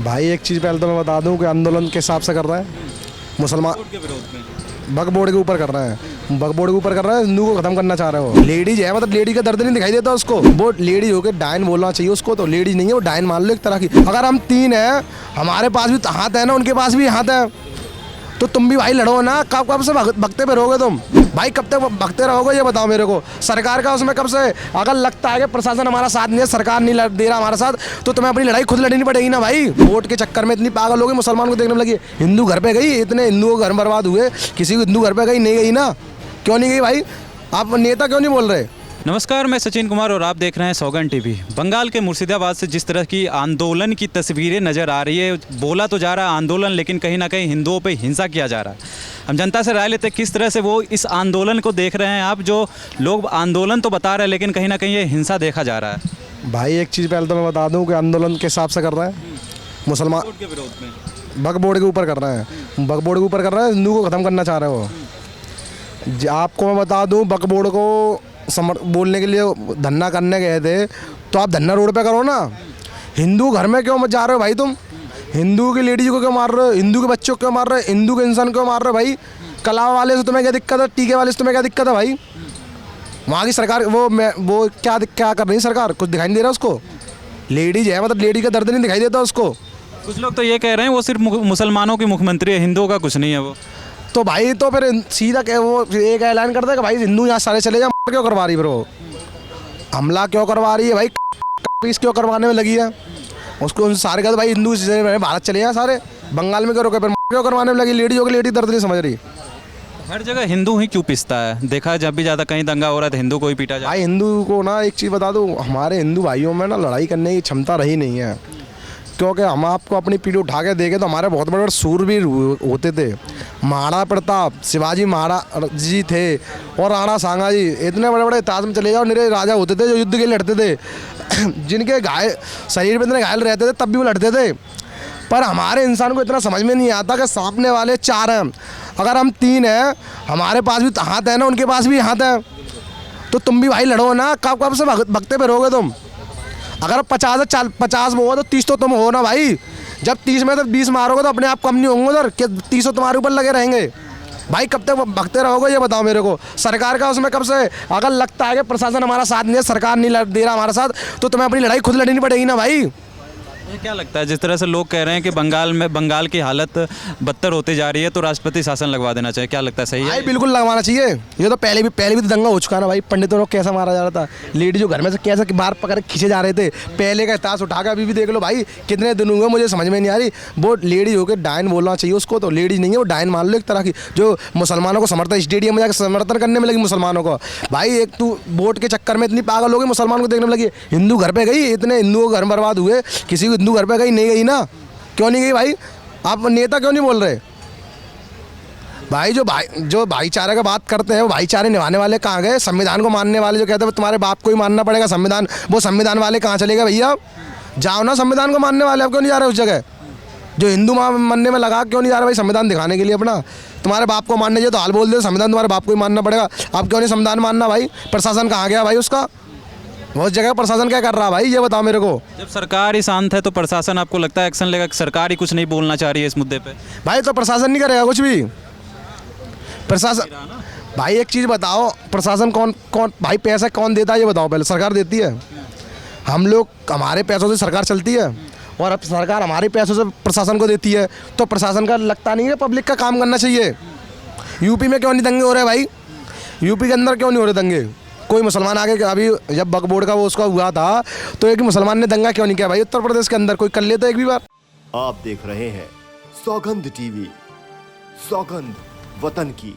भाई एक चीज़ पहले तो मैं बता दूं कि आंदोलन के हिसाब से कर रहा है मुसलमान के विरोध में। वक्फ बोर्ड के ऊपर कर रहा है, वक्फ बोर्ड के ऊपर कर रहा है, हिंदू को खत्म करना चाह रहे हो। लेडीज है मतलब लेडी का दर्द नहीं दिखाई देता उसको, वो लेडीज होकर डायन बोलना चाहिए उसको, तो लेडीज नहीं है वो डायन मान लो एक तरह की। अगर हम तीन हैं, हमारे पास भी हाथ है ना, उनके पास भी हाथ है, तो तुम भी भाई लड़ो ना। कब कब से भगते पे रहोगे तुम भाई? कब तक भगते रहोगे ये बताओ मेरे को। सरकार का उसमें कब से, अगर लगता है कि प्रशासन हमारा साथ नहीं है, सरकार नहीं दे रहा हमारा साथ, तो तुम्हें अपनी लड़ाई खुद लड़नी पड़ेगी ना भाई। वोट के चक्कर में इतनी पागल हो गई, मुसलमान को देखने में लगी। हिंदू घर पे गई, इतने हिंदुओं घर बर्बाद हुए, किसी को हिंदू घर पे गई नहीं गई ना? क्यों नहीं गई भाई? आप नेता क्यों नहीं बोल रहे? नमस्कार, मैं सचिन कुमार और आप देख रहे हैं सौगंध टीवी। बंगाल के मुर्शिदाबाद से जिस तरह की आंदोलन की तस्वीरें नज़र आ रही है, बोला तो जा रहा है आंदोलन, लेकिन कहीं ना कहीं हिंदुओं पे हिंसा किया जा रहा है। हम जनता से राय लेते हैं किस तरह से वो इस आंदोलन को देख रहे हैं। आप जो लोग आंदोलन तो बता रहे हैं, लेकिन कहीं ना कहीं ये हिंसा देखा जा रहा है। भाई एक चीज़ पहले तो मैं बता दूं कि आंदोलन के हिसाब से कर रहा है मुसलमान के विरोध में। वक्फ बोर्ड के ऊपर कर रहा है, वक्फ बोर्ड के ऊपर कर रहा है, हिंदू को ख़त्म करना चाह रहे हो। आपको मैं बता दूं, वक्फ बोर्ड को बोलने के लिए धरना करने गए थे, तो आप धरना रोड पे करो ना। हिंदू घर में क्यों मत जा रहे हो भाई तुम? हिंदू की लेडीज को क्यों मार रहे हो? हिंदू के बच्चों को क्यों मार रहे हो? हिंदू के इंसान क्यों मार रहे हो भाई? कला वाले से तुम्हें क्या दिक्कत है? टीके वाले से तुम्हें क्या दिक्कत है भाई? वहाँ की सरकार वो क्या कर रही है सरकार? कुछ दिखाई नहीं दे रहा उसको? लेडीज है मतलब लेडी का दर्द नहीं दिखाई देता उसको? कुछ लोग तो ये कह रहे हैं वो सिर्फ मुसलमानों की मुख्यमंत्री है, हिंदुओं का कुछ नहीं है वो। तो भाई तो फिर सीधा वो एक ऐलान करता है कि भाई हिंदू यहाँ सारे चले जाए। क्यों करवा रही है फिर वो? हमला क्यों करवा रही है भाई? पीस क्यों करवाने में लगी है उसको? उन सारे का तो भाई हिंदू भारत चले जाए सारे, बंगाल में क्यों रोके? फिर क्यों करवाने में लगी? लेडीज होगी, लेडी दर्द नहीं समझ रही। हर जगह हिंदू ही क्यों पिसता है? देखा जब भी ज़्यादा कहीं दंगा हो रहा है तो हिंदू को ही पीटा जाए। भाई हिंदू को ना एक चीज़ बता दूँ, हमारे हिंदू भाइयों में ना लड़ाई करने की क्षमता रही नहीं है। क्योंकि हम आपको अपनी पीढ़ी उठा के देखें तो हमारे बहुत बड़े बड़े सूरवीर होते थे। महाराणा प्रताप, शिवाजी महाराज जी थे, और राणा सांगा जी, इतने बड़े बड़े इतिहास में चले जाओ, निरे राजा होते थे जो युद्ध के लिए लड़ते थे। जिनके शरीर में इतने घायल रहते थे तब भी वो लड़ते थे। पर हमारे इंसान को इतना समझ में नहीं आता कि सामने वाले चार हैं, अगर हम तीन हैं, हमारे पास भी हाथ है ना, उनके पास भी हाथ है, तो तुम भी भाई लड़ो ना। कब कब से भगते पे रहोगे तुम? अगर 50 में हो तो 30 तो तुम हो ना भाई। जब 30 में तो 20 मारोगे तो अपने आप कम नहीं होंगे उधर, कि 30 तुम्हारे ऊपर लगे रहेंगे भाई? कब तक भगते रहोगे ये बताओ मेरे को। सरकार का उसमें कब से, अगर लगता है कि प्रशासन हमारा साथ नहीं है, सरकार नहीं दे रहा हमारा साथ, तो तुम्हें अपनी लड़ाई खुद लड़नी पड़ेगी ना भाई। ये क्या लगता है, जिस तरह से लोग कह रहे हैं कि बंगाल की हालत बदतर होती जा रही है, तो राष्ट्रपति शासन लगवा देना चाहिए, क्या लगता है सही है? भाई बिल्कुल लगवाना चाहिए। ये तो पहले भी तो दंगा हो चुका है ना भाई। पंडितों को कैसा मारा जा रहा था, लेडी जो घर में से कैसे बाहर पकड़ खींचे जा रहे थे, पहले का इतिहास उठा कर अभी भी देख लो भाई। कितने दिन हुए मुझे समझ में नहीं आ रही। वो लेडी होकर डायन बोलना चाहिए उसको, तो लेडीज नहीं है वो डायन मान लो एक तरह की, जो मुसलमानों को समर्थन स्टेडियम में जाकर समर्थन करने में लगी मुसलमानों को। भाई एक तू वोट के चक्कर में इतनी पागल हो गई, मुसलमान को देखने में लगी। हिंदू घर पे गई, इतने हिंदुओं घर बर्बाद हुए, किसी को हिंदू घर पे गई नहीं गई ना? क्यों नहीं गई भाई? आप नेता क्यों नहीं बोल रहे भाई? जो भाईचारे का बात करते हैं, वो भाईचारे निभाने वाले कहाँ गए? संविधान को मानने वाले जो कहते हैं तुम्हारे बाप को ही मानना पड़ेगा संविधान, वो संविधान वाले कहाँ चले गए भैया? जाओ ना संविधान को मानने वाले। आप क्यों नहीं जा रहे उस जगह? जो हिंदू मानने में लगा, क्यों नहीं जा रहे भाई संविधान दिखाने के लिए अपना? तुम्हारे बाप को मानने चाहिए तो हाल बोल दे, संविधान तुम्हारे बाप को ही मानना पड़ेगा। आप क्यों नहीं संविधान मानना भाई? प्रशासन कहाँ गया भाई उसका? बहुत जगह प्रशासन क्या कर रहा है भाई ये बताओ मेरे को। जब सरकार ही शांत है तो प्रशासन आपको लगता है एक्शन लेगा? सरकार ही कुछ नहीं बोलना चाह रही है इस मुद्दे पे भाई, तो प्रशासन नहीं करेगा कुछ भी। प्रशासन भाई एक चीज़ बताओ, प्रशासन कौन भाई पैसा कौन देता है ये बताओ पहले? सरकार देती है। हम लोग, हमारे पैसों से सरकार चलती है, और अब सरकार हमारे पैसों से प्रशासन को देती है, तो प्रशासन का लगता नहीं है पब्लिक का काम करना चाहिए। यूपी में क्यों नहीं दंगे हो रहे भाई? यूपी के अंदर क्यों नहीं हो रहे दंगे? कोई मुसलमान आगे, अभी जब वक्फ बोर्ड का वो उसका हुआ था, तो एक मुसलमान ने दंगा क्यों नहीं किया भाई? उत्तर प्रदेश के अंदर कोई कर लेता एक भी बार? आप देख रहे हैं सौगंध टीवी, सौगंध वतन की।